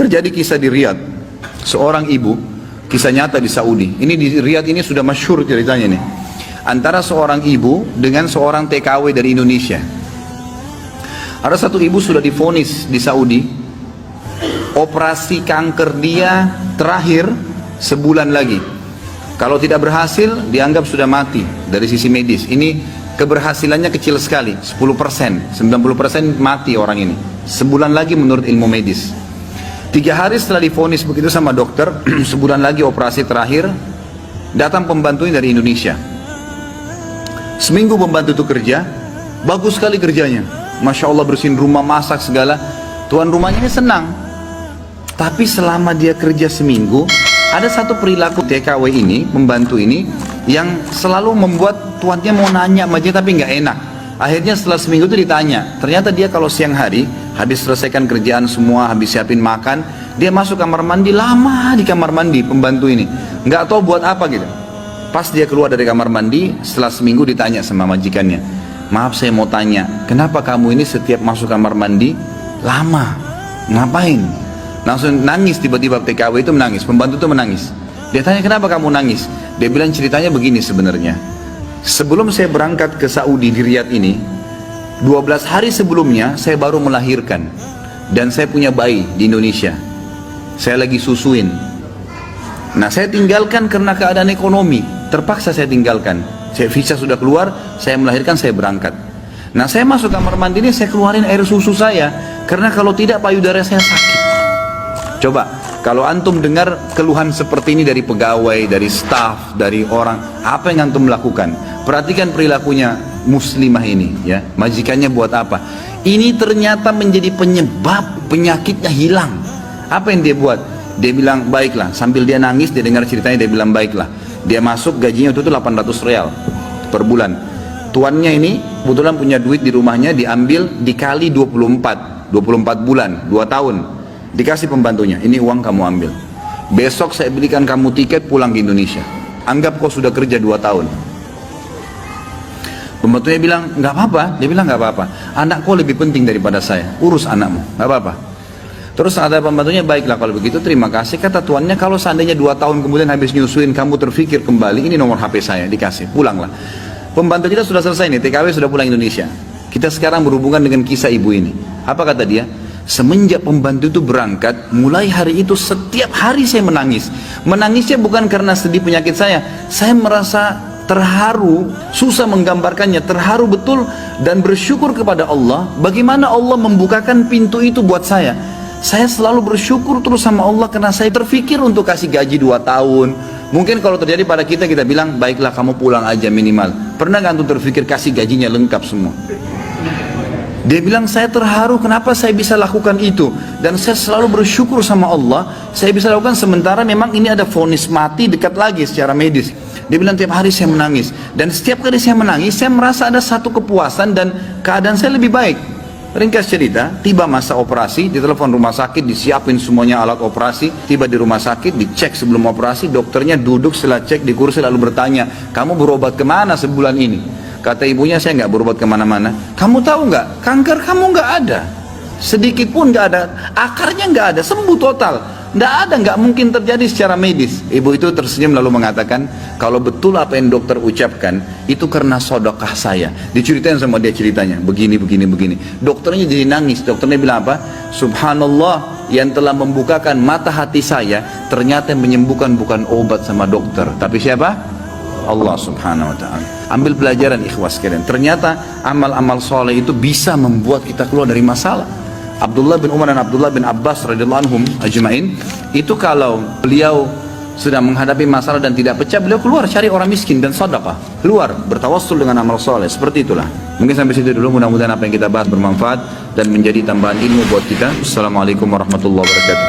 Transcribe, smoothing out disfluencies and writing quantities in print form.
Terjadi kisah di Riyadh, seorang ibu, kisah nyata di Saudi. Ini di Riyadh ini sudah masyhur ceritanya nih. Antara seorang ibu dengan seorang TKW dari Indonesia. Ada satu ibu sudah divonis di Saudi, operasi kanker dia terakhir sebulan lagi. Kalau tidak berhasil, dianggap sudah mati dari sisi medis. Ini keberhasilannya kecil sekali, 10%, 90% mati orang ini. Sebulan lagi menurut ilmu medis. 3 hari setelah divonis begitu sama dokter, sebulan lagi operasi terakhir, datang pembantunya dari Indonesia. Seminggu pembantu itu kerja, bagus sekali kerjanya. Masya Allah bersihin rumah, masak segala. Tuan rumahnya ini senang. Tapi selama dia kerja seminggu, ada satu perilaku TKW ini, pembantu ini, yang selalu membuat tuannya mau nanya sama dia tapi nggak enak. Akhirnya setelah seminggu itu ditanya, ternyata dia kalau siang hari, habis selesaikan kerjaan semua, habis siapin makan, dia masuk kamar mandi, lama di kamar mandi pembantu ini. Nggak tahu buat apa gitu. Pas dia keluar dari kamar mandi, setelah seminggu ditanya sama majikannya, maaf saya mau tanya, kenapa kamu ini setiap masuk kamar mandi, lama, ngapain? Langsung nangis tiba-tiba TKW itu menangis, pembantu itu menangis. Dia tanya kenapa kamu nangis? Dia bilang ceritanya begini sebenarnya. Sebelum saya berangkat ke Saudi di Riyadh ini, 12 hari sebelumnya saya baru melahirkan. Dan saya punya bayi di Indonesia. Saya lagi susuin. Nah saya tinggalkan karena keadaan ekonomi. Terpaksa saya tinggalkan. Saya visa sudah keluar, saya melahirkan, saya berangkat. Nah saya masuk kamar mandi ini, saya keluarin air susu saya. Karena kalau tidak payudara saya sakit. Coba, kalau antum dengar keluhan seperti ini dari pegawai, dari staf, dari orang, apa yang antum lakukan? Perhatikan perilakunya muslimah ini, ya. Majikannya buat apa? Ini ternyata menjadi penyebab penyakitnya hilang. Apa yang dia buat? Dia bilang baiklah. Sambil dia nangis, dia dengar ceritanya, dia bilang baiklah. Dia masuk, gajinya itu 800 real per bulan. Tuannya ini kebetulan punya duit di rumahnya, diambil dikali 24 bulan, 2 tahun. Dikasih pembantunya, ini uang kamu ambil. Besok saya belikan kamu tiket pulang ke Indonesia. Anggap kau sudah kerja 2 tahun. Pembantunya bilang, nggak apa-apa. Dia bilang, nggak apa-apa. Anak kau lebih penting daripada saya. Urus anakmu, nggak apa-apa. Terus ada pembantunya, baiklah kalau begitu terima kasih. Kata tuannya, kalau seandainya 2 tahun kemudian habis nyusuin kamu terfikir kembali, ini nomor HP saya, dikasih, pulanglah. Pembantu kita sudah selesai nih, TKW sudah pulang Indonesia. Kita sekarang berhubungan dengan kisah ibu ini. Apa kata dia? Semenjak pembantu itu berangkat, mulai hari itu setiap hari saya menangis. Menangisnya bukan karena sedih penyakit saya merasa terharu, susah menggambarkannya, terharu betul dan bersyukur kepada Allah. Bagaimana Allah membukakan pintu itu buat saya. Saya selalu bersyukur terus sama Allah karena saya terfikir untuk kasih gaji 2 tahun. Mungkin kalau terjadi pada kita, kita bilang, baiklah kamu pulang aja minimal. Pernah gak antum terfikir kasih gajinya lengkap semua? Dia bilang, saya terharu kenapa saya bisa lakukan itu. Dan saya selalu bersyukur sama Allah, saya bisa lakukan sementara memang ini ada vonis mati dekat lagi secara medis. Dia bilang, tiap hari saya menangis. Dan setiap kali saya menangis, saya merasa ada satu kepuasan dan keadaan saya lebih baik. Ringkas cerita, tiba masa operasi, ditelepon rumah sakit, disiapin semuanya alat operasi. Tiba di rumah sakit, dicek sebelum operasi, dokternya duduk setelah cek di kursi lalu bertanya, kamu berobat kemana sebulan ini? Kata ibunya, saya nggak berobat kemana-mana. Kamu tahu nggak, kanker kamu nggak ada, sedikit pun nggak ada, akarnya nggak ada, sembuh total, nggak ada, nggak mungkin terjadi secara medis. Ibu itu tersenyum lalu mengatakan, kalau betul apa yang dokter ucapkan, itu karena sedekah saya. Diceritain sama dia ceritanya, begini. Dokternya jadi nangis. Dokternya bilang apa? Subhanallah, yang telah membukakan mata hati saya, ternyata yang menyembuhkan bukan obat sama dokter, tapi siapa? Allah subhanahu wa ta'ala. Ambil pelajaran ikhwas sekalian. Ternyata amal-amal soleh itu bisa membuat kita keluar dari masalah. Abdullah bin Umar dan Abdullah bin Abbas radhiyallahu anhum ajma'in, itu kalau beliau sedang menghadapi masalah dan tidak pecah, beliau keluar cari orang miskin dan sedekah, keluar bertawassul dengan amal soleh. Seperti itulah. Mungkin sampai situ dulu, mudah-mudahan apa yang kita bahas bermanfaat dan menjadi tambahan ilmu buat kita. Assalamualaikum warahmatullahi wabarakatuh.